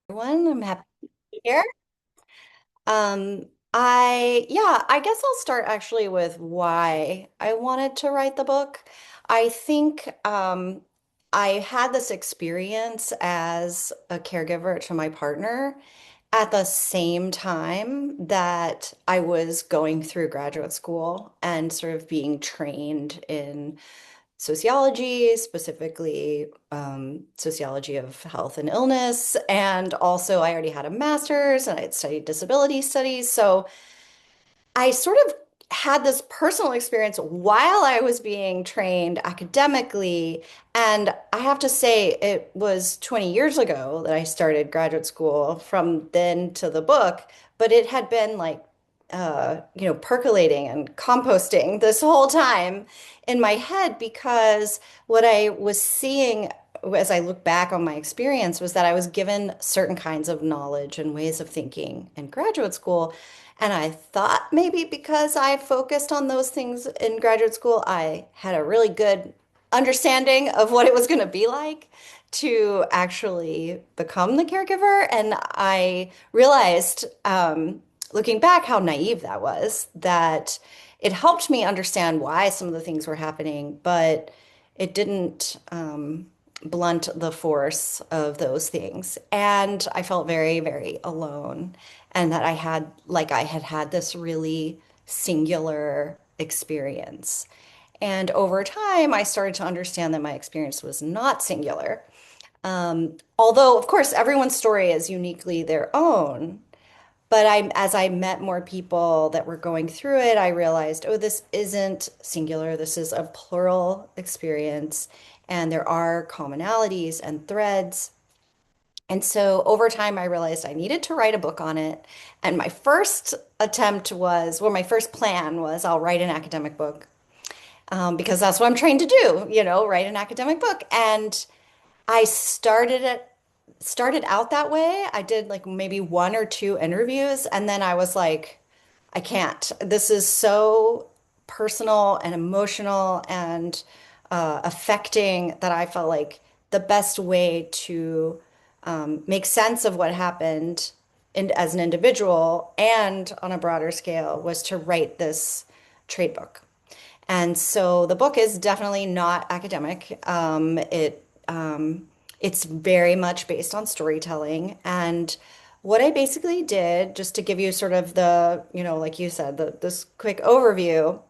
Everyone. I'm happy to be here. Um, I guess I'll start actually with why I wanted to write the book. I think I had this experience as a caregiver to my partner at the same time that I was going through graduate school and sort of being trained in sociology, specifically sociology of health and illness. And also, I already had a master's and I had studied disability studies. So I sort of had this personal experience while I was being trained academically. And I have to say, it was 20 years ago that I started graduate school from then to the book, but it had been like, percolating and composting this whole time in my head because what I was seeing as I look back on my experience was that I was given certain kinds of knowledge and ways of thinking in graduate school. And I thought maybe because I focused on those things in graduate school, I had a really good understanding of what it was going to be like to actually become the caregiver. And I realized, looking back, how naive that was, that it helped me understand why some of the things were happening, but it didn't blunt the force of those things. And I felt very, very alone. And that I had had this really singular experience. And over time, I started to understand that my experience was not singular. Although, of course, everyone's story is uniquely their own. But as I met more people that were going through it, I realized, oh, this isn't singular. This is a plural experience, and there are commonalities and threads. And so over time, I realized I needed to write a book on it. And my first attempt was, well, my first plan was I'll write an academic book because that's what I'm trained to do, write an academic book. And I started out that way. I did like maybe one or two interviews, and then I was like, I can't. This is so personal and emotional and affecting that I felt like the best way to make sense of what happened as an individual and on a broader scale was to write this trade book. And so the book is definitely not academic. It's very much based on storytelling. And what I basically did, just to give you sort of the, like you said, this quick overview,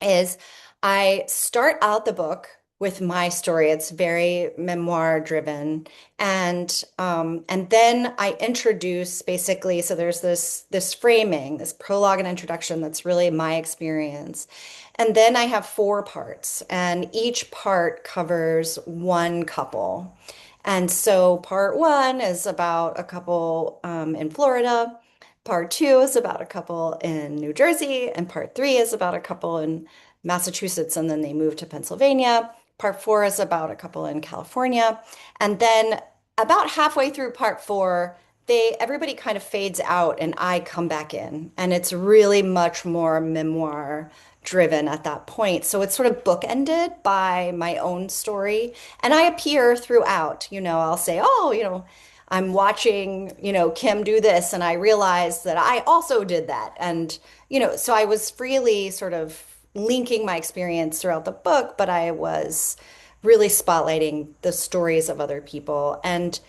is I start out the book with my story. It's very memoir driven, and then I introduce basically. So there's this framing, this prologue and introduction that's really my experience, and then I have four parts, and each part covers one couple. And so part one is about a couple in Florida. Part two is about a couple in New Jersey, and part three is about a couple in Massachusetts, and then they moved to Pennsylvania. Part four is about a couple in California. And then about halfway through part four, everybody kind of fades out and I come back in. And it's really much more memoir driven at that point. So it's sort of bookended by my own story. And I appear throughout, I'll say, oh, I'm watching, Kim do this, and I realized that I also did that. And, so I was freely sort of linking my experience throughout the book, but I was really spotlighting the stories of other people. And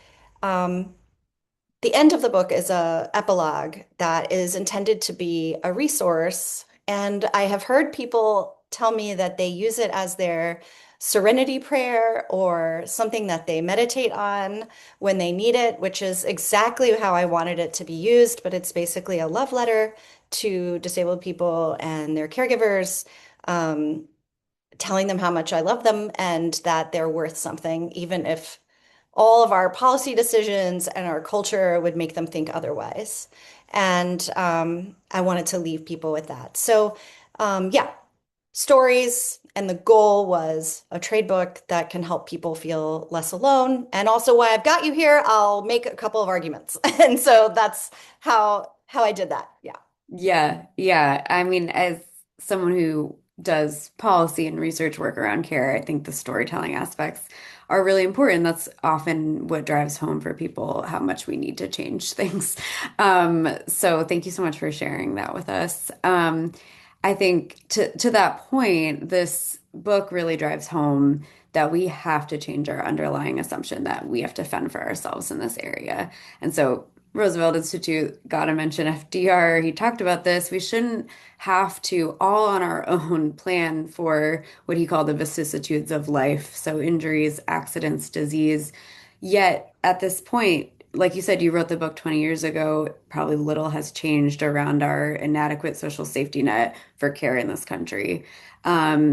the end of the book is a epilogue that is intended to be a resource. And I have heard people tell me that they use it as their serenity prayer or something that they meditate on when they need it, which is exactly how I wanted it to be used. But it's basically a love letter to disabled people and their caregivers, um, telling them how much I love them and that they're worth something, even if all of our policy decisions and our culture would make them think otherwise. And I wanted to leave people with that. So, yeah, stories. And the goal was a trade book that can help people feel less alone. And also, why I've got you here, I'll make a couple of arguments. And so that's how I did that. Yeah. Yeah, yeah. I mean, as someone who does policy and research work around care, I think the storytelling aspects are really important. That's often what drives home for people how much we need to change things. So thank you so much for sharing that with us. I think to that point, this book really drives home that we have to change our underlying assumption that we have to fend for ourselves in this area. And so Roosevelt Institute, gotta mention FDR, he talked about this. We shouldn't have to all on our own plan for what he called the vicissitudes of life. So injuries, accidents, disease. Yet at this point, like you said, you wrote the book 20 years ago, probably little has changed around our inadequate social safety net for care in this country.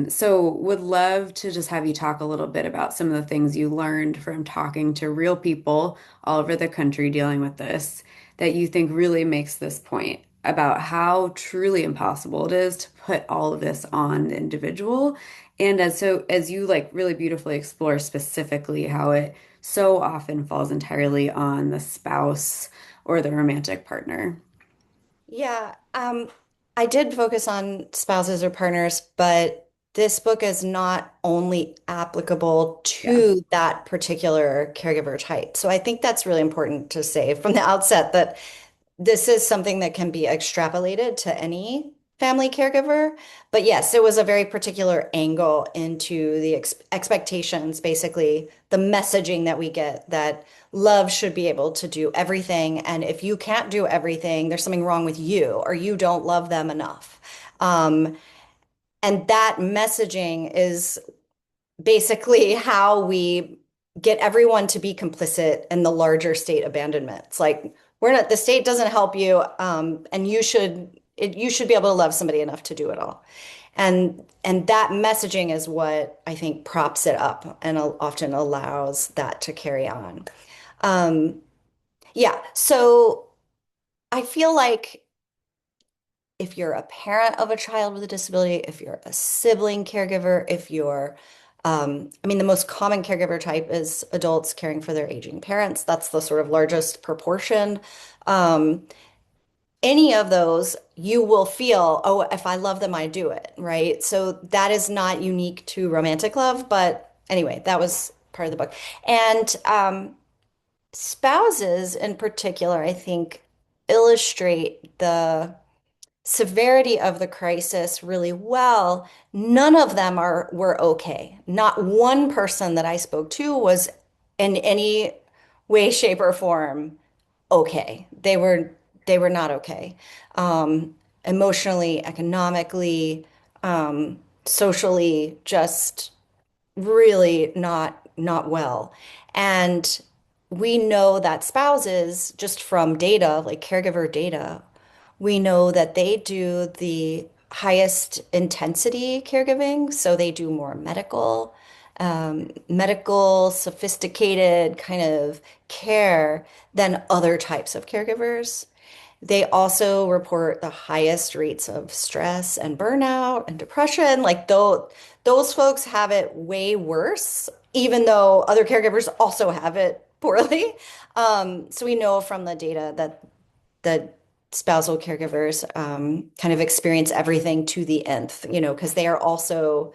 So would love to just have you talk a little bit about some of the things you learned from talking to real people all over the country dealing with this that you think really makes this point about how truly impossible it is to put all of this on the individual. And as you like really beautifully explore specifically how it so often falls entirely on the spouse or the romantic partner. Yeah, I did focus on spouses or partners, but this book is not only applicable Yeah. to that particular caregiver type. So I think that's really important to say from the outset that this is something that can be extrapolated to any family caregiver. But yes, it was a very particular angle into the expectations, basically, the messaging that we get that love should be able to do everything. And if you can't do everything, there's something wrong with you or you don't love them enough. Um, and that messaging is basically how we get everyone to be complicit in the larger state abandonment. It's like we're not, the state doesn't help you, and you should be able to love somebody enough to do it all. And that messaging is what I think props it up and often allows that to carry on. Um, yeah, so I feel like if you're a parent of a child with a disability, if you're a sibling caregiver, if you're, I mean, the most common caregiver type is adults caring for their aging parents. That's the sort of largest proportion. Um, any of those, you will feel, oh, if I love them, I do it, right? So that is not unique to romantic love, but anyway, that was part of the book. And spouses in particular, I think, illustrate the severity of the crisis really well. None of them were okay. Not one person that I spoke to was in any way, shape, or form okay. They were not okay. Emotionally, economically, socially, just really not well. And we know that spouses, just from data, like caregiver data, we know that they do the highest intensity caregiving. So they do more medical, sophisticated kind of care than other types of caregivers. They also report the highest rates of stress and burnout and depression. Like those folks have it way worse, even though other caregivers also have it poorly. So we know from the data that the spousal caregivers kind of experience everything to the nth, because they are also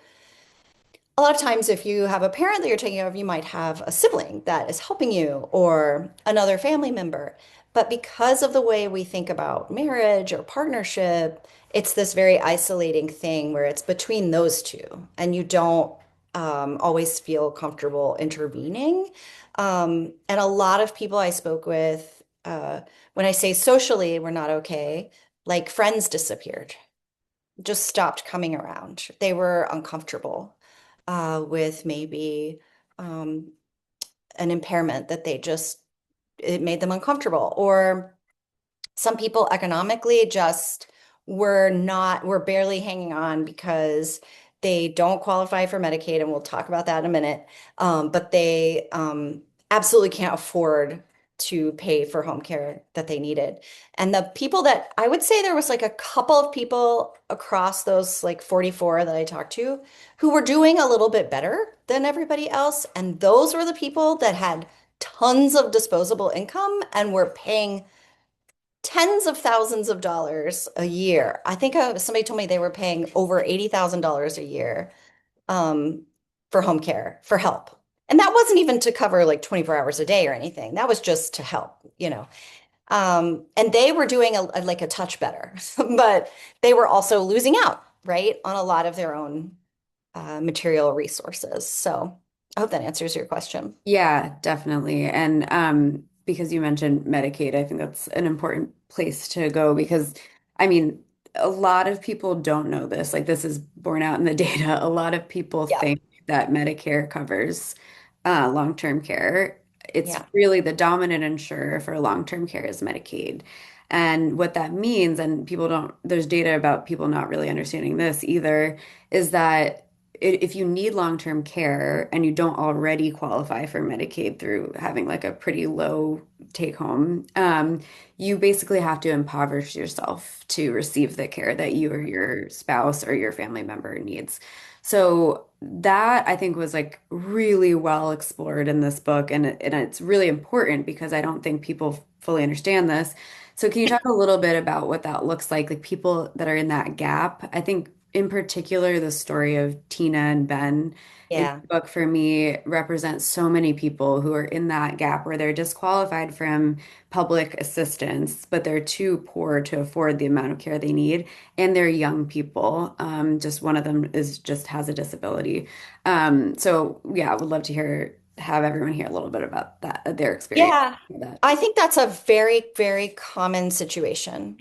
a lot of times, if you have a parent that you're taking care of, you might have a sibling that is helping you or another family member. But because of the way we think about marriage or partnership, it's this very isolating thing where it's between those two, and you don't always feel comfortable intervening. And a lot of people I spoke with, when I say socially, we're not okay, like friends disappeared, just stopped coming around. They were uncomfortable with maybe um, an impairment that it made them uncomfortable. Or some people economically just were barely hanging on because they don't qualify for Medicaid, and we'll talk about that in a minute. But they absolutely can't afford to pay for home care that they needed. And the people that I would say there was like a couple of people across those like 44 that I talked to who were doing a little bit better than everybody else. And those were the people that had tons of disposable income and were paying tens of thousands of dollars a year. I think somebody told me they were paying over $80,000 a year um, for home care, for help. And that wasn't even to cover like 24 hours a day or anything. That was just to help, you know. And they were doing like a touch better, but they were also losing out, right, on a lot of their own material resources. So I hope that answers your question. Yeah, definitely. And because you mentioned Medicaid, I think that's an important place to go because I mean, a lot of people don't know this. Like this is borne out in the data. A lot of people Yeah, think that Medicare covers long-term care. It's yeah, really the dominant insurer for long-term care is Medicaid. And what that means, and people don't, there's data about people not really understanding this either, is that if you need long-term care and you don't already qualify for Medicaid through having like a pretty low take home, you basically have to impoverish yourself to receive the care that you or your spouse or your family member needs. So that I think was like really well explored in this book, and it's really important because I don't think people fully understand this. So can you talk a little bit about what that looks like people that are in that gap? I think in particular, the story of Tina and Ben in yeah, the book for me represents so many people who are in that gap where they're disqualified from public assistance, but they're too poor to afford the amount of care they need, and they're young people. Just one of them is just has a disability. So yeah, I would love to have everyone hear a little bit about that, their experience yeah. with that. I think that's a very, very common situation.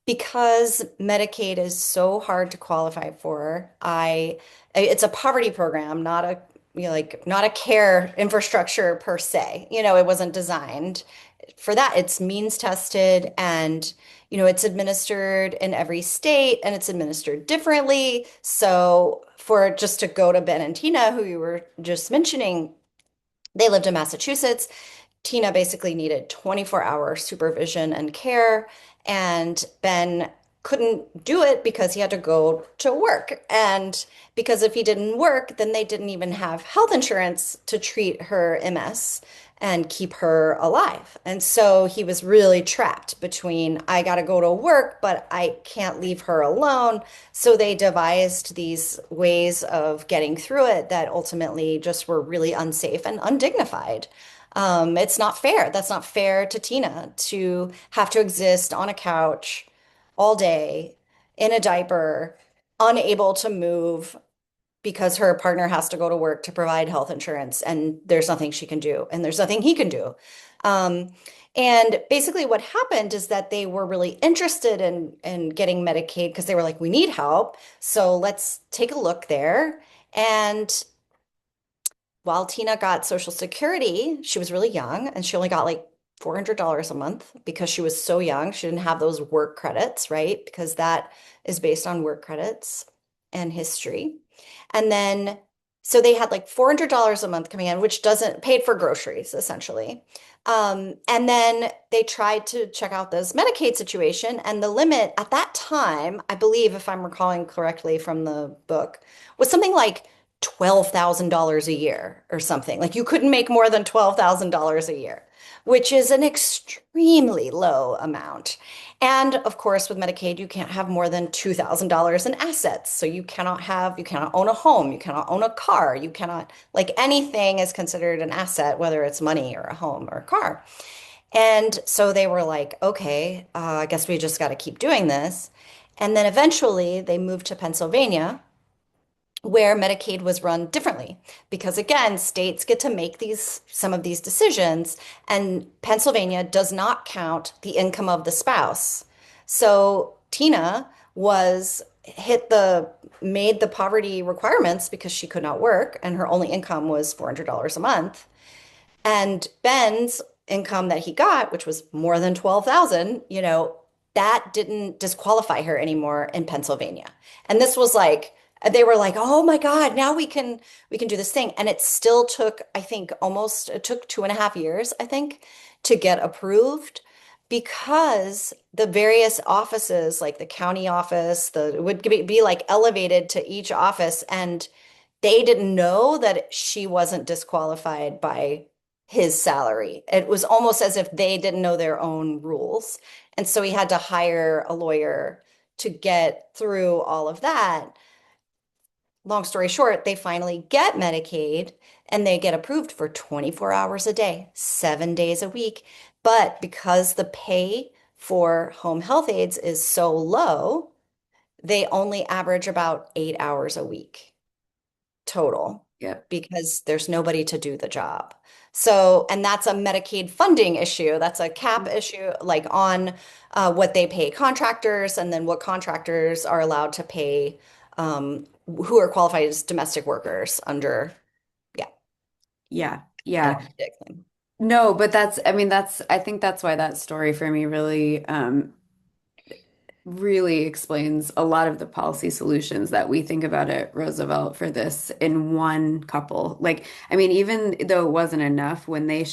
Because Medicaid is so hard to qualify for. It's a poverty program, not a, you know, like not a care infrastructure per se. You know, it wasn't designed for that. It's means tested and, you know, it's administered in every state and it's administered differently. So for just to go to Ben and Tina, who you were just mentioning, they lived in Massachusetts. Tina basically needed 24-hour supervision and care, and Ben couldn't do it because he had to go to work. And because if he didn't work, then they didn't even have health insurance to treat her MS and keep her alive. And so he was really trapped between, I got to go to work, but I can't leave her alone. So they devised these ways of getting through it that ultimately just were really unsafe and undignified. It's not fair. That's not fair to Tina to have to exist on a couch all day in a diaper, unable to move because her partner has to go to work to provide health insurance, and there's nothing she can do, and there's nothing he can do. Um, and basically, what happened is that they were really interested in getting Medicaid because they were like, we need help, so let's take a look there. And while Tina got Social Security, she was really young and she only got like $400 a month because she was so young. She didn't have those work credits, right? Because that is based on work credits and history. And then, so they had like $400 a month coming in, which doesn't paid for groceries essentially. And then they tried to check out this Medicaid situation, and the limit at that time, I believe, if I'm recalling correctly from the book, was something like $12,000 a year or something. Like you couldn't make more than $12,000 a year, which is an extremely low amount. And of course, with Medicaid, you can't have more than $2,000 in assets. So you cannot own a home, you cannot own a car, you cannot, like anything is considered an asset, whether it's money or a home or a car. And so they were like, okay, I guess we just got to keep doing this. And then eventually they moved to Pennsylvania where Medicaid was run differently because again, states get to make these some of these decisions and Pennsylvania does not count the income of the spouse. So Tina was hit the made the poverty requirements because she could not work and her only income was $400 a month. And Ben's income that he got, which was more than 12,000, you know, that didn't disqualify her anymore in Pennsylvania. And this was like they were like, "Oh my God, now we can do this thing." And it still took, I think, almost it took 2.5 years, I think, to get approved because the various offices, like the county office, the it would be like elevated to each office, and they didn't know that she wasn't disqualified by his salary. It was almost as if they didn't know their own rules. And so he had to hire a lawyer to get through all of that. Long story short, they finally get Medicaid and they get approved for 24 hours a day, 7 days a week. But because the pay for home health aides is so low, they only average about 8 hours a week total Yep. because there's nobody to do the job. So, and that's a Medicaid funding issue. That's a cap issue, like on what they pay contractors and then what contractors are allowed to pay who are qualified as domestic workers under, yeah, Yeah. I Yeah. don't want to claim. No, but I mean, I think that's why that story for me really explains a lot of the policy solutions that we think about at Roosevelt for this in one couple. Like, I mean, even though it wasn't enough, when they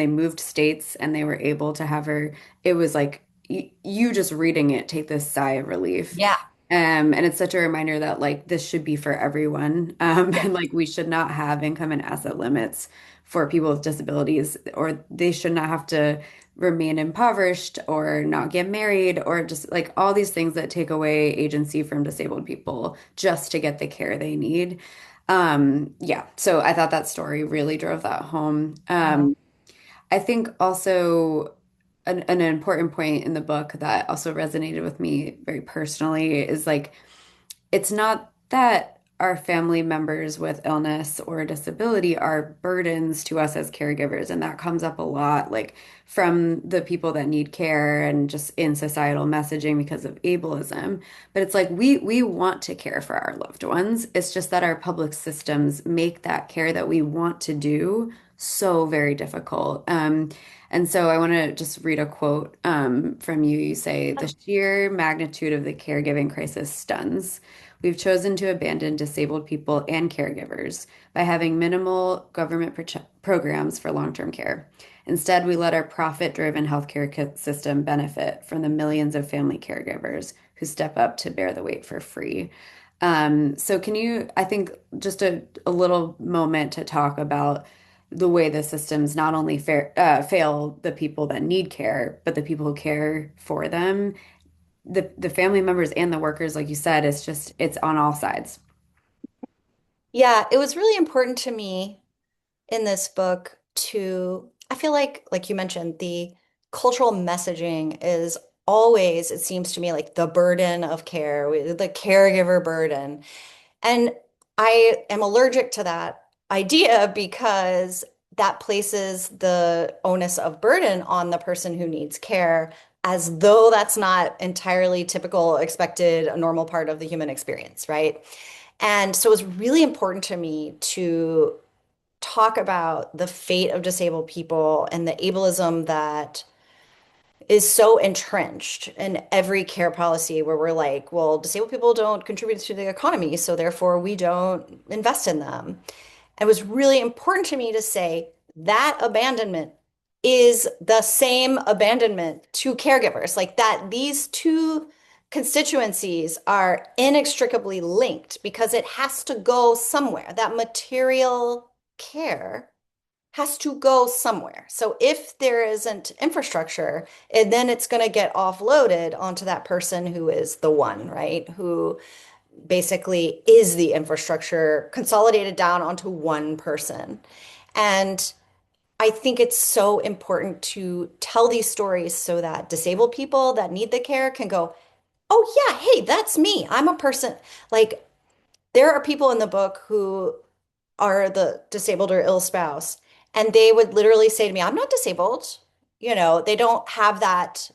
moved states and they were able to have her, it was like you just reading it take this sigh of relief. Yeah, And it's such a reminder that like this should be for everyone. yeah, And like we should not have income and asset limits for people with disabilities, or they should not have to remain impoverished or not get married or just like all these things that take away agency from disabled people just to get the care they need. Yeah, so I thought that story really drove that home. mhm. I think also an important point in the book that also resonated with me very personally is like it's not that our family members with illness or disability are burdens to us as caregivers, and that comes up a lot, like from the people that need care and just in societal messaging because of ableism. But it's like we want to care for our loved ones. It's just that our public systems make that care that we want to do so very difficult. And so I want to just read a quote from you. You say, "The sheer magnitude of the caregiving crisis stuns. We've chosen to abandon disabled people and caregivers by having minimal government programs for long-term care. Instead, we let our profit-driven healthcare system benefit from the millions of family caregivers who step up to bear the weight for free." So can you, I think, just a little moment to talk about the way the systems not only fail the people that need care, but the people who care for them, the family members and the workers, like you said, it's on all sides. Yeah, it was really important to me in this book to, I feel like you mentioned, the cultural messaging is always, it seems to me, like the burden of care, the caregiver burden. And I am allergic to that idea because that places the onus of burden on the person who needs care as though that's not entirely typical, expected, a normal part of the human experience, right? And so it was really important to me to talk about the fate of disabled people and the ableism that is so entrenched in every care policy where we're like, well, disabled people don't contribute to the economy, so therefore we don't invest in them. It was really important to me to say that abandonment is the same abandonment to caregivers, like that these two constituencies are inextricably linked because it has to go somewhere. That material care has to go somewhere. So if there isn't infrastructure, and then it's going to get offloaded onto that person who is the one, right? Who basically is the infrastructure consolidated down onto one person. And I think it's so important to tell these stories so that disabled people that need the care can go, oh, yeah, hey, that's me. I'm a person. Like, there are people in the book who are the disabled or ill spouse, and they would literally say to me, I'm not disabled. They don't have that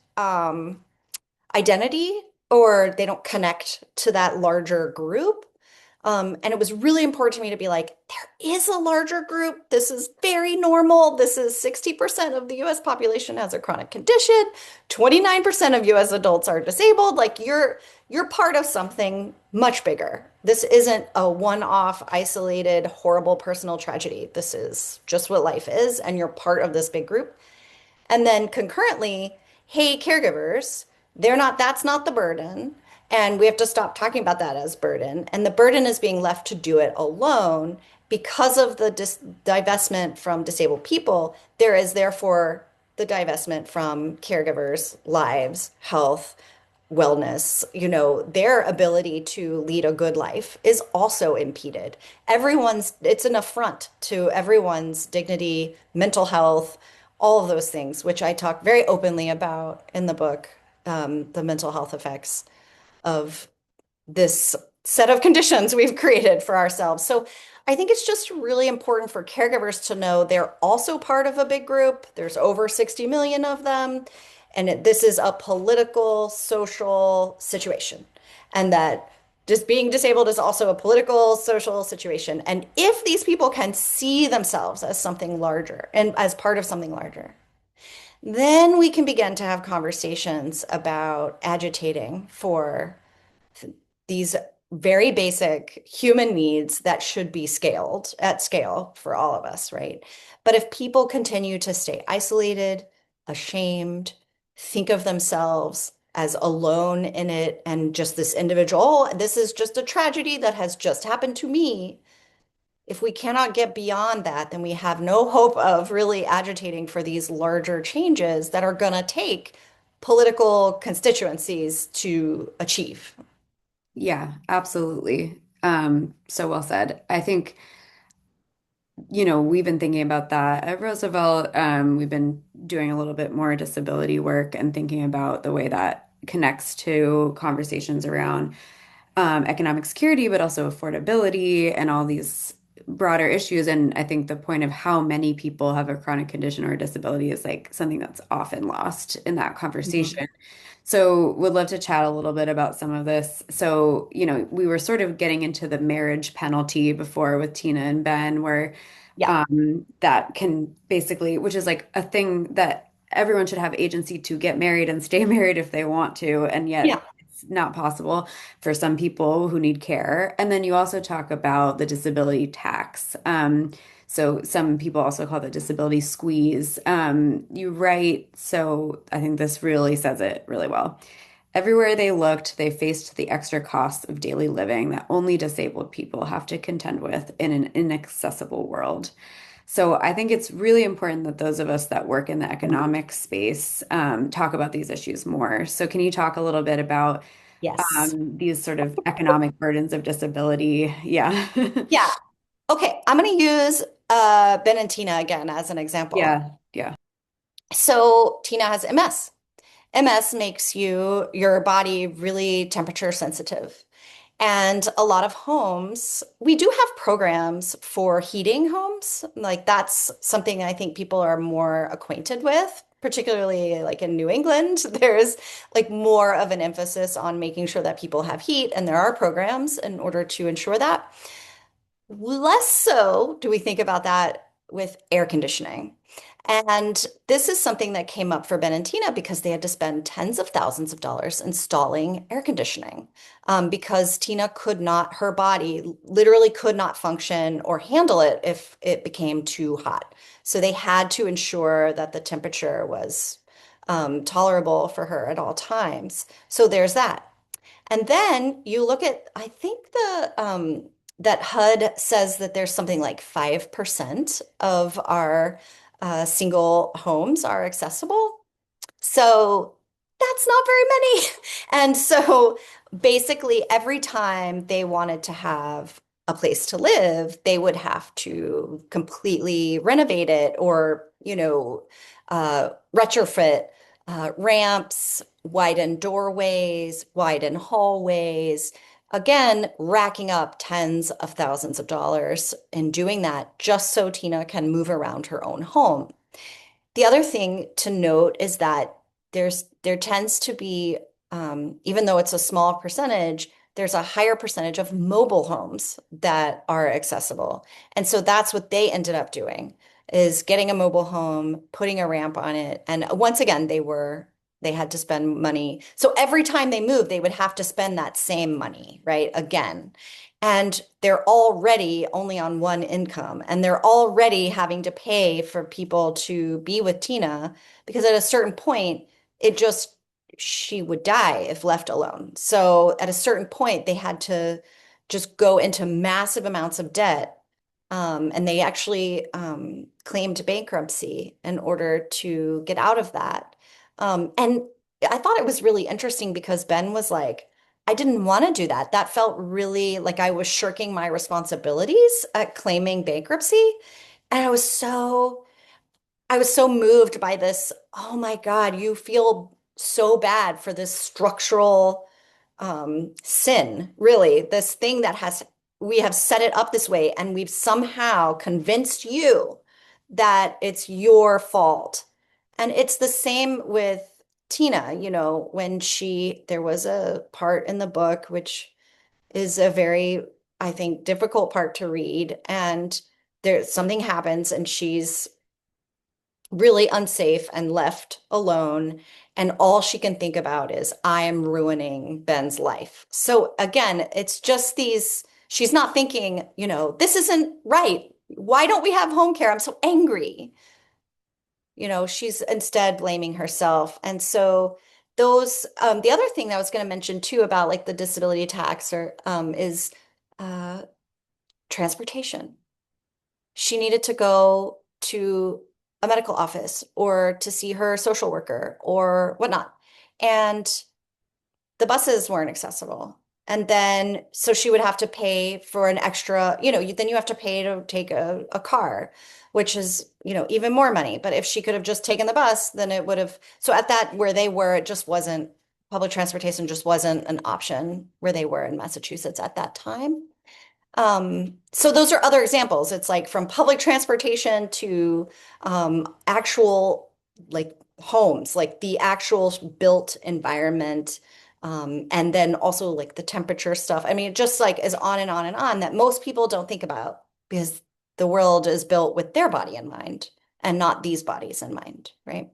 identity or they don't connect to that larger group. And it was really important to me to be like, there is a larger group. This is very normal. This is 60% of the US population has a chronic condition. 29% of US adults are disabled. Like you're part of something much bigger. This isn't a one-off, isolated, horrible personal tragedy. This is just what life is, and you're part of this big group. And then concurrently, hey, caregivers, that's not the burden. And we have to stop talking about that as burden. And the burden is being left to do it alone because of the divestment from disabled people. There is therefore the divestment from caregivers' lives, health, wellness, their ability to lead a good life is also impeded. It's an affront to everyone's dignity, mental health, all of those things, which I talk very openly about in the book, the mental health effects of this set of conditions we've created for ourselves. So I think it's just really important for caregivers to know they're also part of a big group. There's over 60 million of them. And this is a political, social situation. And that just being disabled is also a political, social situation. And if these people can see themselves as something larger and as part of something larger, then we can begin to have conversations about agitating for these very basic human needs that should be scaled at scale for all of us, right? But if people continue to stay isolated, ashamed, think of themselves as alone in it and just this individual, oh, this is just a tragedy that has just happened to me. If we cannot get beyond that, then we have no hope of really agitating for these larger changes that are going to take political constituencies to achieve. Yeah, absolutely. So well said. I think, we've been thinking about that at Roosevelt. We've been doing a little bit more disability work and thinking about the way that connects to conversations around economic security, but also affordability and all these broader issues. And I think the point of how many people have a chronic condition or a disability is like something that's often lost in that Mhm. conversation. So would love to chat a little bit about some of this. So, we were sort of getting into the marriage penalty before with Tina and Ben, where Yeah. that can basically, which is like a thing that everyone should have agency to get married and stay married if they want to, and Yeah. yet it's not possible for some people who need care. And then you also talk about the disability tax. So some people also call it disability squeeze. You write, so I think this really says it really well. Everywhere they looked, they faced the extra costs of daily living that only disabled people have to contend with in an inaccessible world. So I think it's really important that those of us that work in the economic space talk about these issues more. So can you talk a little bit about Yes. these sort of economic burdens of disability? Yeah. Yeah. Okay. I'm going to use Ben and Tina again as an example. Yeah. Yeah. So Tina has MS. MS makes your body really temperature sensitive. And a lot of homes, we do have programs for heating homes. Like that's something I think people are more acquainted with, particularly like in New England. There's like more of an emphasis on making sure that people have heat, and there are programs in order to ensure that. Less so do we think about that with air conditioning. And this is something that came up for Ben and Tina because they had to spend tens of thousands of dollars installing air conditioning because Tina could not, her body literally could not function or handle it if it became too hot. So they had to ensure that the temperature was tolerable for her at all times. So there's that. And then you look at, I think that HUD says that there's something like 5% of our single homes are accessible. So that's not very many. And so basically, every time they wanted to have a place to live, they would have to completely renovate it or, retrofit ramps, widen doorways, widen hallways. Again, racking up tens of thousands of dollars in doing that just so Tina can move around her own home. The other thing to note is that there tends to be, even though it's a small percentage, there's a higher percentage of mobile homes that are accessible. And so that's what they ended up doing, is getting a mobile home, putting a ramp on it. And once again, they had to spend money. So every time they moved, they would have to spend that same money, right? Again. And they're already only on one income, and they're already having to pay for people to be with Tina because at a certain point, it just she would die if left alone. So at a certain point, they had to just go into massive amounts of debt. And they actually claimed bankruptcy in order to get out of that. And I thought it was really interesting because Ben was like, I didn't want to do that. That felt really like I was shirking my responsibilities at claiming bankruptcy. And I was so moved by this. Oh my God, you feel so bad for this structural sin, really, this thing that we have set it up this way, and we've somehow convinced you that it's your fault. And it's the same with Tina, when there was a part in the book, which is a very, I think, difficult part to read. And something happens and she's really unsafe and left alone. And all she can think about is, I am ruining Ben's life. So again, it's just she's not thinking, this isn't right. Why don't we have home care? I'm so angry. She's instead blaming herself. And so the other thing that I was going to mention too about like the disability tax is uh, transportation. She needed to go to a medical office or to see her social worker or whatnot. And the buses weren't accessible. And then, so she would have to pay for an extra, then you have to pay to take a car, which is, even more money. But if she could have just taken the bus, then it would have. So at that, where they were, it just wasn't, public transportation just wasn't an option where they were in Massachusetts at that time. So those are other examples. It's like from public transportation to actual like homes, like the actual built environment, and then also like the temperature stuff. I mean, it just like is on and on and on that most people don't think about because the world is built with their body in mind and not these bodies in mind, right?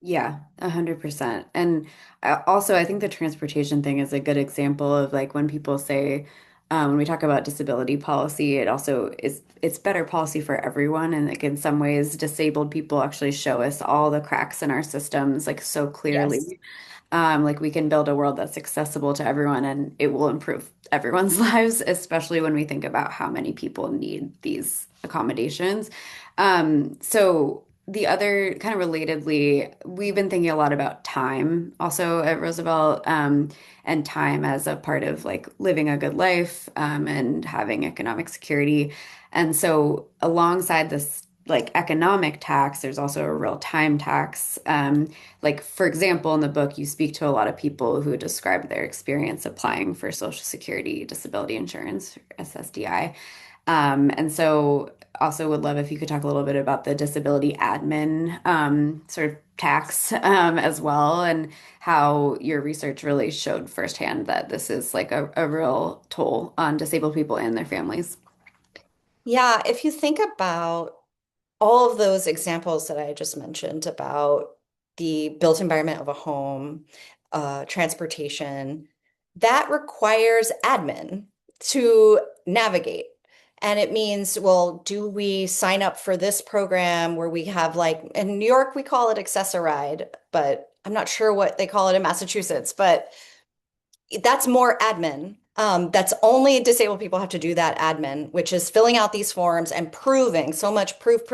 Yeah, 100%. And also, I think the transportation thing is a good example of like when people say, when we talk about disability policy, it also it's better policy for everyone. And like in some ways, disabled people actually show us all the cracks in our systems like so Yes. clearly. Like we can build a world that's accessible to everyone and it will improve everyone's lives, especially when we think about how many people need these accommodations. So the other kind of relatedly, we've been thinking a lot about time also at Roosevelt, and time as a part of like living a good life, and having economic security. And so alongside this like economic tax, there's also a real time tax. Like, for example, in the book, you speak to a lot of people who describe their experience applying for Social Security disability insurance, SSDI. And so also would love if you could talk a little bit about the disability admin sort of tax as well, and how your research really showed firsthand that this is like a real toll on disabled people and their families. Yeah, if you think about all of those examples that I just mentioned about the built environment of a home, transportation, that requires admin to navigate. And it means, well, do we sign up for this program where we have like in New York, we call it Access-a-Ride, but I'm not sure what they call it in Massachusetts, but that's more admin. That's only disabled people have to do that admin, which is filling out these forms and proving so much proof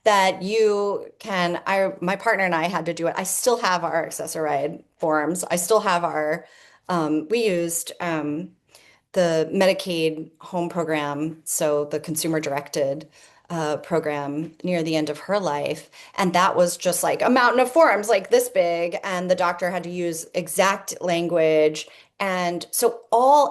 that you can. My partner and I had to do it. I still have our Access-a-Ride forms. I still have we used the Medicaid home program, so the consumer directed program near the end of her life. And that was just like a mountain of forms, like this big. And the doctor had to use exact language. And so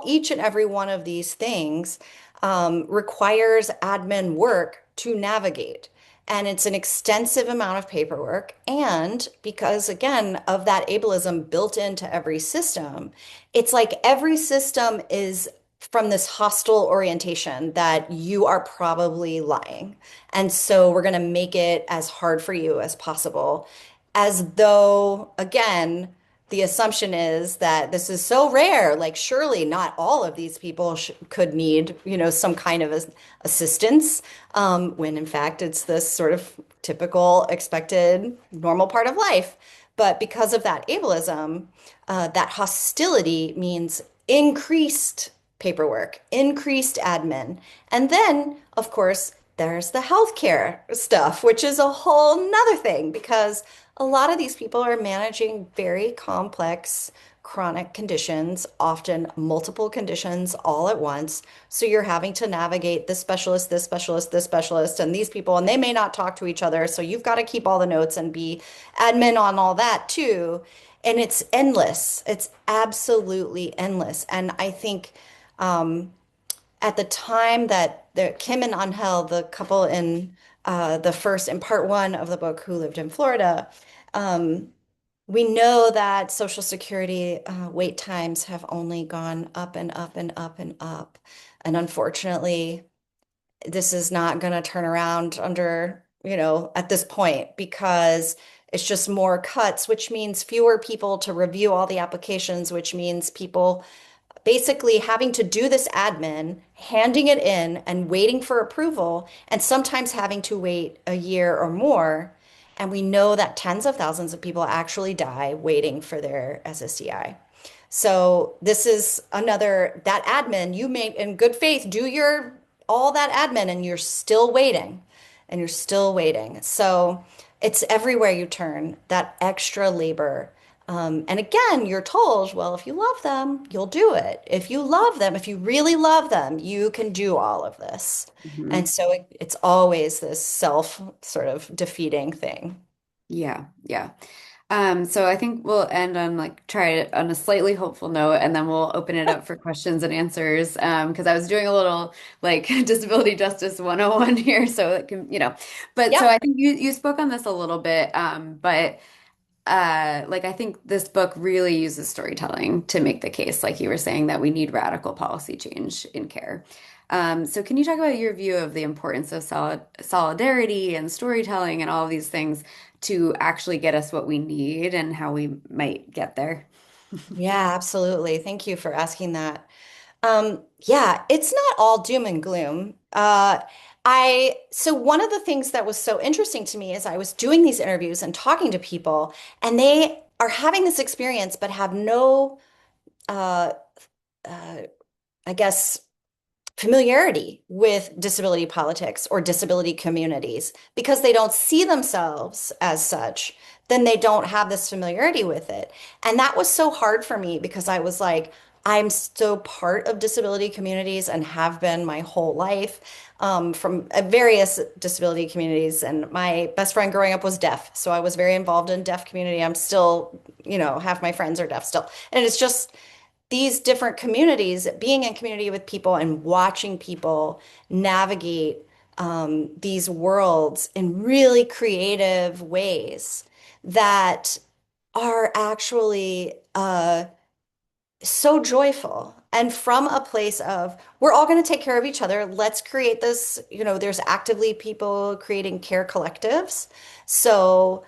each and every one of these things requires admin work to navigate. And it's an extensive amount of paperwork. And because, again, of that ableism built into every system, it's like every system is from this hostile orientation that you are probably lying. And so we're going to make it as hard for you as possible, as though, again, the assumption is that this is so rare. Like, surely not all of these people could need, some kind of assistance, when in fact it's this sort of typical, expected, normal part of life. But because of that ableism, that hostility means increased paperwork, increased admin. And then, of course, there's the healthcare stuff, which is a whole nother thing because a lot of these people are managing very complex chronic conditions, often multiple conditions all at once. So you're having to navigate this specialist, this specialist, this specialist, and these people, and they may not talk to each other. So you've got to keep all the notes and be admin on all that too. And it's endless. It's absolutely endless. And I think at the time that Kim and Angel, the couple in in part one of the book who lived in Florida, um, we know that Social Security wait times have only gone up and up and up and up. And unfortunately, this is not going to turn around at this point because it's just more cuts, which means fewer people to review all the applications, which means people basically having to do this admin, handing it in and waiting for approval, and sometimes having to wait a year or more. And we know that tens of thousands of people actually die waiting for their SSDI. So this is another that admin you made in good faith, do your all that admin and you're still waiting and you're still waiting. So it's everywhere you turn, that extra labor. And again, you're told, well, if you love them, you'll do it. If you love them, if you really love them, you can do all of this. And Mhm. so it's always this self sort of defeating thing. Yeah, yeah. So I think we'll end on like try it on a slightly hopeful note, and then we'll open it up for questions and answers. Because I was doing a little like disability justice 101 here, so it can, But so Yep. I think you spoke on this a little bit, but like I think this book really uses storytelling to make the case, like you were saying, that we need radical policy change in care. So can you talk about your view of the importance of solidarity and storytelling and all of these things to actually get us what we need and how we might get there? Yeah, absolutely. Thank you for asking that. Yeah, it's not all doom and gloom. So one of the things that was so interesting to me is I was doing these interviews and talking to people, and they are having this experience but have no, uh, uh, I guess, familiarity with disability politics or disability communities because they don't see themselves as such, then they don't have this familiarity with it. And that was so hard for me because I was like, I'm so part of disability communities and have been my whole life from various disability communities. And my best friend growing up was deaf. So I was very involved in deaf community. I'm still, half my friends are deaf still. And it's just, these different communities, being in community with people and watching people navigate these worlds in really creative ways that are actually so joyful and from a place of we're all going to take care of each other. Let's create this, there's actively people creating care collectives. So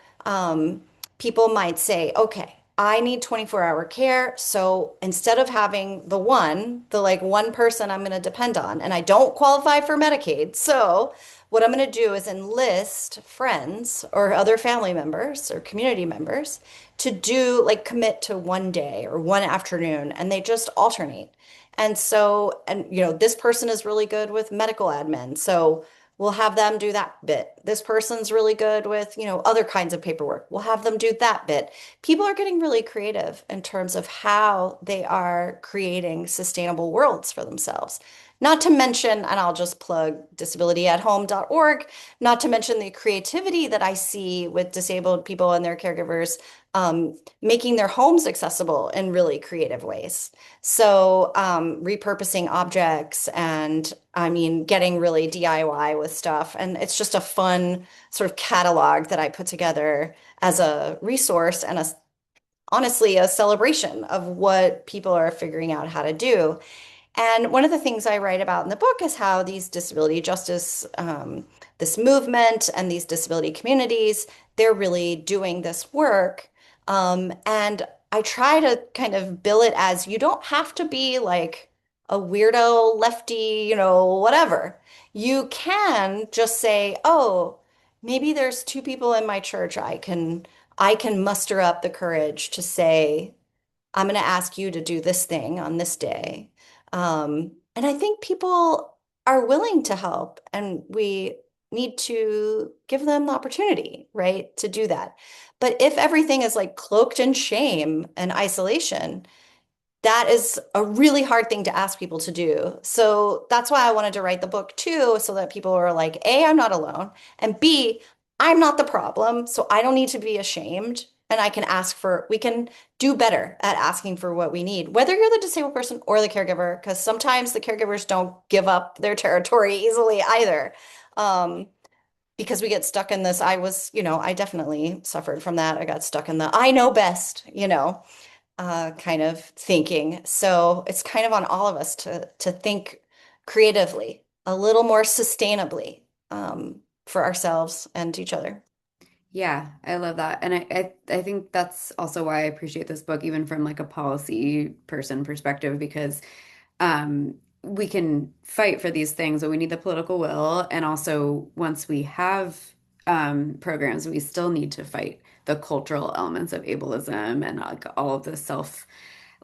people might say, okay, I need 24-hour care. So instead of having the like one person I'm going to depend on, and I don't qualify for Medicaid. So what I'm going to do is enlist friends or other family members or community members to do like commit to one day or one afternoon and they just alternate. And so, and this person is really good with medical admin. So we'll have them do that bit. This person's really good with, other kinds of paperwork. We'll have them do that bit. People are getting really creative in terms of how they are creating sustainable worlds for themselves. Not to mention, and I'll just plug disabilityathome.org, not to mention the creativity that I see with disabled people and their caregivers making their homes accessible in really creative ways. So, repurposing objects and I mean, getting really DIY with stuff. And it's just a fun sort of catalog that I put together as a resource and honestly, a celebration of what people are figuring out how to do. And one of the things I write about in the book is how these disability justice, this movement and these disability communities, they're really doing this work. And I try to kind of bill it as you don't have to be like a weirdo lefty, whatever. You can just say, oh, maybe there's two people in my church I can I can muster up the courage to say, I'm going to ask you to do this thing on this day. And I think people are willing to help, and we need to give them the opportunity, right, to do that. But if everything is like cloaked in shame and isolation, that is a really hard thing to ask people to do. So that's why I wanted to write the book too, so that people are like, A, I'm not alone, and B, I'm not the problem, so I don't need to be ashamed. And I can ask for, we can do better at asking for what we need, whether you're the disabled person or the caregiver, because sometimes the caregivers don't give up their territory easily either. Um, because we get stuck in this, I definitely suffered from that. I got stuck in the I know best, kind of thinking. So it's kind of on all of us to think creatively, a little more sustainably, for ourselves and each other. Yeah, I love that. And I think that's also why I appreciate this book, even from like a policy person perspective, because we can fight for these things, but we need the political will. And also, once we have programs, we still need to fight the cultural elements of ableism and like all of the self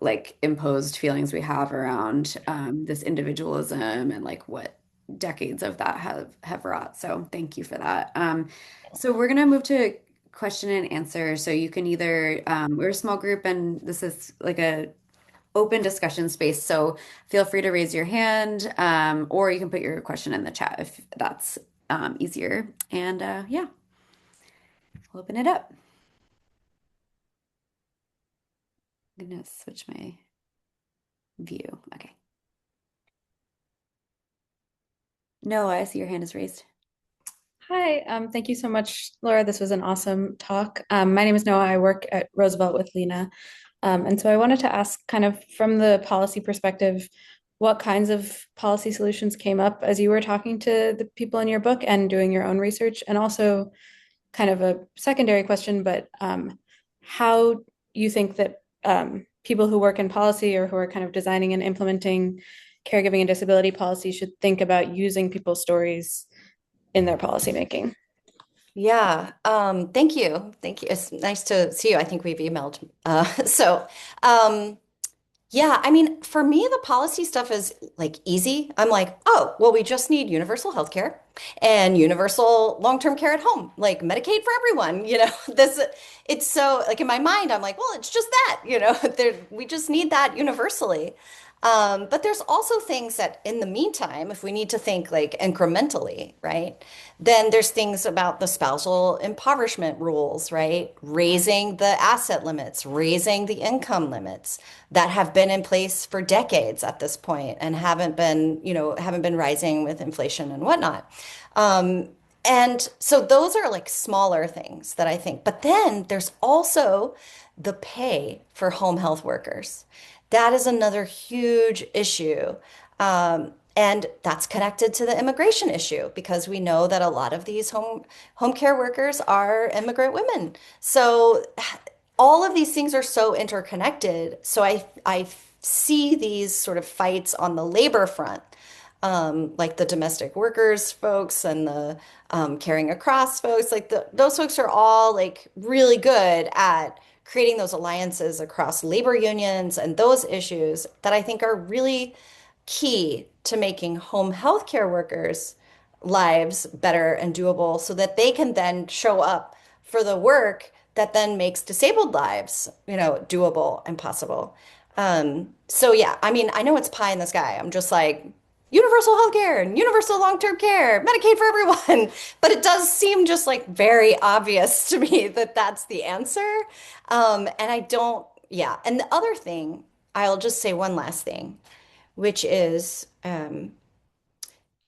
like imposed feelings we have around this individualism and like what decades of that have wrought. So thank you for that. So we're gonna move to question and answer. So you can either we're a small group and this is like a open discussion space. So feel free to raise your hand or you can put your question in the chat if that's easier. And yeah, we'll open it up. I'm gonna switch my view. Okay. Noah, I see your hand is raised. Hi, thank you so much, Laura. This was an awesome talk. My name is Noah. I work at Roosevelt with Lena. And so I wanted to ask, kind of from the policy perspective, what kinds of policy solutions came up as you were talking to the people in your book and doing your own research? And also, kind of a secondary question, but how you think that people who work in policy or who are kind of designing and implementing caregiving and disability policy should think about using people's stories in their policymaking. Yeah. Thank you. Thank you. It's nice to see you. I think we've emailed. Um, Yeah, I mean, for me, the policy stuff is like easy. I'm like, oh, well, we just need universal health care and universal long-term care at home, like Medicaid for everyone. It's so like in my mind, I'm like, well, it's just that, we just need that universally. But there's also things that in the meantime, if we need to think like incrementally, right? Then there's things about the spousal impoverishment rules, right? Raising the asset limits, raising the income limits that have been in place for decades at this point and haven't been rising with inflation and whatnot. Um, and so those are like smaller things that I think. But then there's also the pay for home health workers. That is another huge issue. And that's connected to the immigration issue because we know that a lot of these home care workers are immigrant women. So all of these things are so interconnected. So I see these sort of fights on the labor front, like the domestic workers folks and the carrying across folks. Like those folks are all like really good at creating those alliances across labor unions and those issues that I think are really key to making home health care workers' lives better and doable so that they can then show up for the work that then makes disabled lives, doable and possible. So yeah, I mean, I know it's pie in the sky. I'm just like universal health care and universal long-term care, Medicaid for everyone. But it does seem just like very obvious to me that that's the answer. And I don't, yeah. And the other thing, I'll just say one last thing, which is the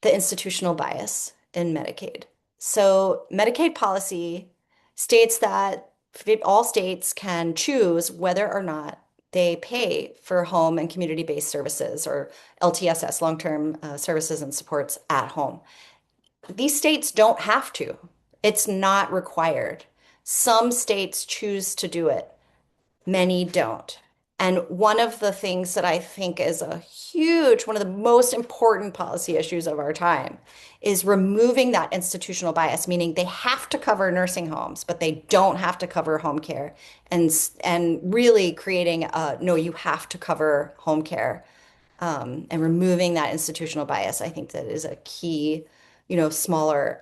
institutional bias in Medicaid. So, Medicaid policy states that all states can choose whether or not they pay for home and community-based services or LTSS, long-term services and supports at home. These states don't have to. It's not required. Some states choose to do it. Many don't. And one of the things that I think is one of the most important policy issues of our time is removing that institutional bias, meaning they have to cover nursing homes, but they don't have to cover home care. And really creating no, you have to cover home care, and removing that institutional bias. I think that is a key, smaller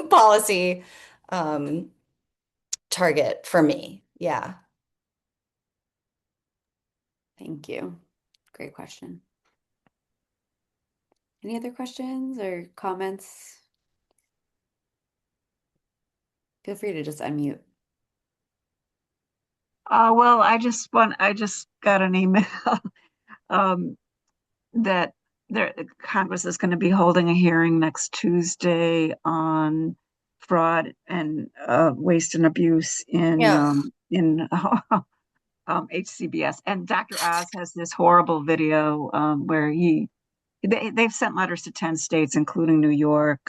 policy um, target for me. Yeah. Thank you. Great question. Any other questions or comments? Feel free to just unmute. Well, I just got an email um, that Congress is going to be holding a hearing next Tuesday on fraud and waste and abuse Yeah. in HCBS. And Dr. Oz has this horrible video where they've sent letters to 10 states, including New York.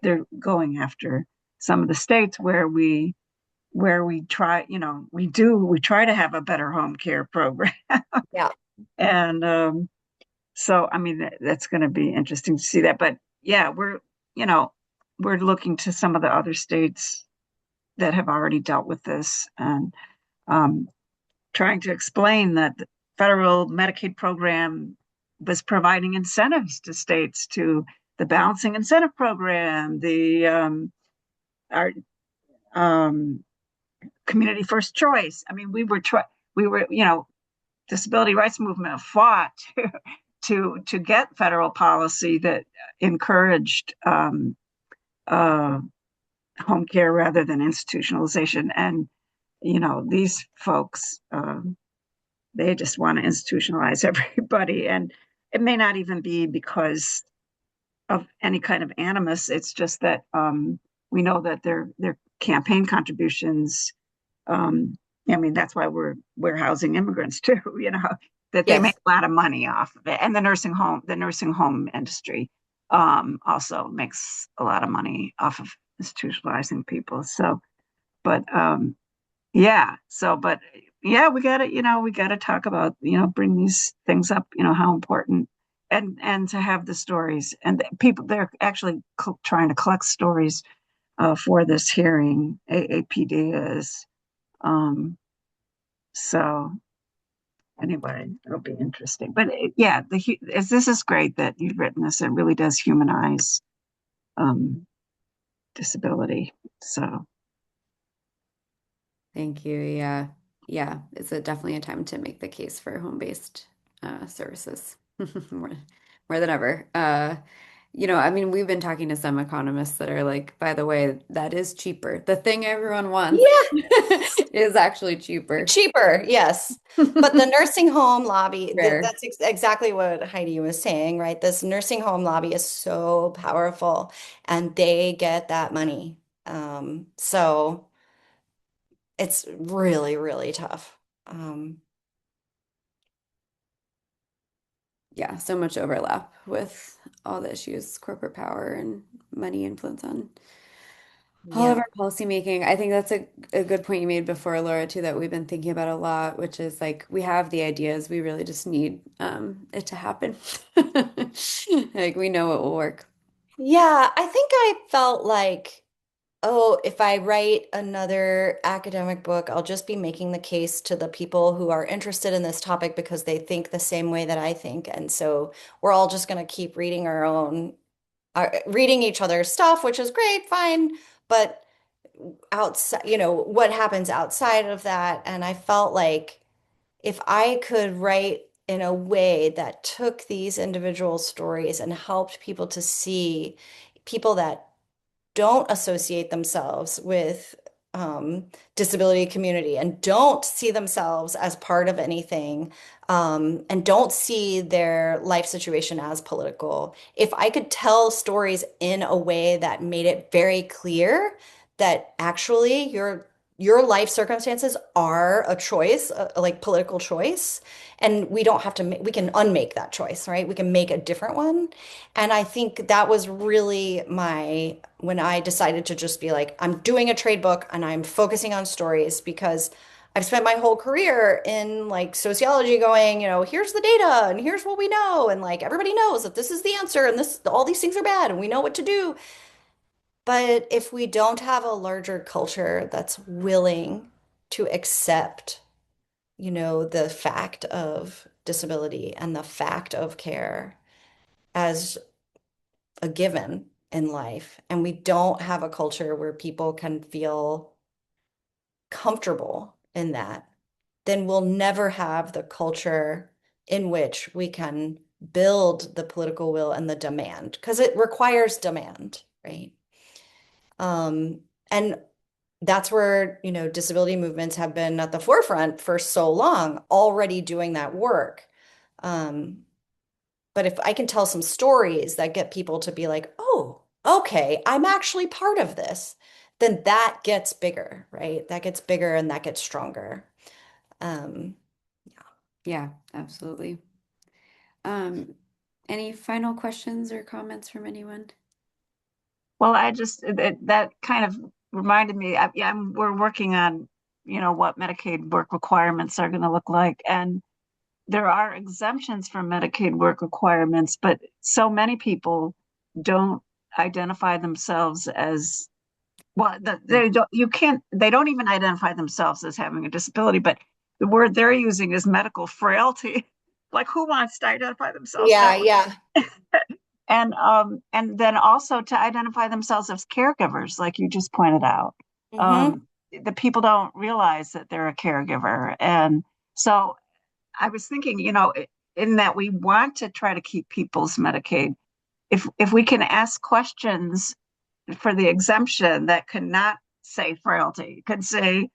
They're going after some of the states where we try, we try to have a better home care program. Yeah. And so, I mean, that's going to be interesting to see that. But yeah, you know, we're looking to some of the other states that have already dealt with this and um, trying to explain that the federal Medicaid program was providing incentives to states to the balancing incentive program, our um, community first choice. I mean, we were, disability rights movement fought to get federal policy that encouraged uh, home care rather than institutionalization. And these folks, they just want to institutionalize everybody, and it may not even be because of any kind of animus. It's just that we know that their campaign contributions. Um, I mean, that's why we're housing immigrants too. That they make Yes. a lot of money off of it, and the nursing home industry also makes a lot of money off of institutionalizing people. So, but yeah, but yeah, we gotta talk about bring these things up. How important and to have the stories and people. They're actually trying to collect stories for this hearing. AAPD is. Um, so anyway, it'll be interesting. But yeah, this is great that you've written this. It really does humanize um, disability. So Thank you. Yeah. Yeah. It's definitely a time to make the case for home-based services more, more than ever. I mean, we've been talking to some economists that are like, by the way, that is cheaper. The thing everyone wants Yeah. is actually cheaper. Cheaper, yes. But the nursing home lobby, Rare. that's ex exactly what Heidi was saying, right? This nursing home lobby is so powerful and they get that money. So it's really, really tough. Um, Yeah, so much overlap with all the issues, corporate power and money influence on all of yeah. our policy making. I think that's a good point you made before, Laura, too, that we've been thinking about a lot, which is like we have the ideas, we really just need it to happen. Like we know it will work. Yeah, I think I felt like, oh, if I write another academic book, I'll just be making the case to the people who are interested in this topic because they think the same way that I think. And so we're all just going to keep reading each other's stuff, which is great, fine. But outside, what happens outside of that? And I felt like if I could write in a way that took these individual stories and helped people to see people that don't associate themselves with disability community and don't see themselves as part of anything, and don't see their life situation as political. If I could tell stories in a way that made it very clear that actually your life circumstances are a choice, like political choice, and we don't have to we can unmake that choice, right? We can make a different one. And I think that was really when I decided to just be like, I'm doing a trade book and I'm focusing on stories because I've spent my whole career in like sociology going, here's the data and here's what we know. And like everybody knows that this is the answer and this, all these things are bad and we know what to do. But if we don't have a larger culture that's willing to accept, the fact of disability and the fact of care as a given in life, and we don't have a culture where people can feel comfortable in that, then we'll never have the culture in which we can build the political will and the demand, because it requires demand, right? Um, and that's where, disability movements have been at the forefront for so long, already doing that work. Um, but if I can tell some stories that get people to be like, oh, okay, I'm actually part of this, then that gets bigger, right? That gets bigger and that gets stronger. Um, Yeah, absolutely. Um, any final questions or comments from anyone? Well, I just that kind of reminded me. We're working on, what Medicaid work requirements are going to look like, and there are exemptions from Medicaid work requirements, but so many people don't identify themselves as well. Yeah. They don't. You can't. They don't even identify themselves as having a disability, but the word they're using is medical frailty. Like, who wants to identify themselves yeah, that way? yeah. And then also to identify themselves as caregivers, like you just pointed out. Hmm. Um, the people don't realize that they're a caregiver, and so I was thinking, in that we want to try to keep people's Medicaid. If we can ask questions for the exemption that could not say frailty, could say,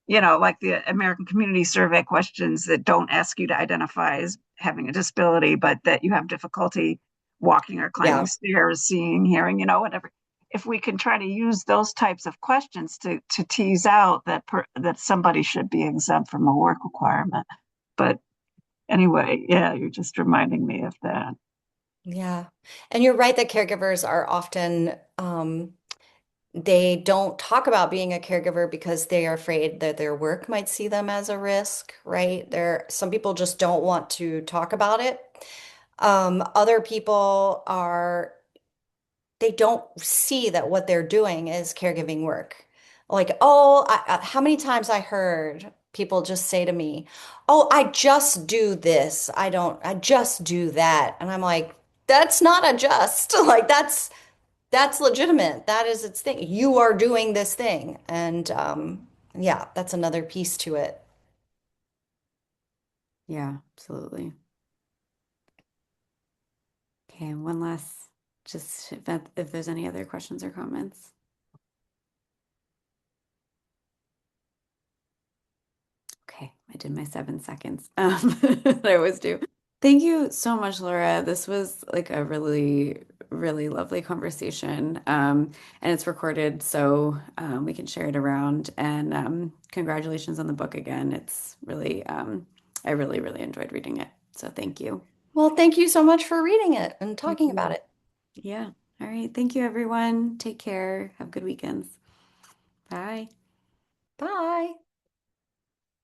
like the American Community Survey questions that don't ask you to identify as having a disability, but that you have difficulty walking or climbing Yeah. stairs, seeing, hearing, whatever. If we can try to use those types of questions to tease out that somebody should be exempt from a work requirement. But anyway, yeah, you're just reminding me of that. Yeah. And you're right that caregivers are often, they don't talk about being a caregiver because they are afraid that their work might see them as a risk, right? Some people just don't want to talk about it. Other people they don't see that what they're doing is caregiving work. Like, oh, how many times I heard people just say to me, oh, I just do this. I just do that. And I'm like, that's not a just. Like, that's legitimate. That is its thing. You are doing this thing. And yeah, that's another piece to it. Yeah, absolutely. Okay, one last, just if there's any other questions or comments. Okay, I did my 7 seconds that I always do. Thank you so much, Laura. This was like a really, really lovely conversation. And it's recorded so we can share it around. And congratulations on the book again. It's really, I really, really enjoyed reading it. So thank you. Well, thank you so much for reading it and talking about Mhm. it. Yeah. All right. Thank you, everyone. Take care. Have good weekends. Bye. Bye.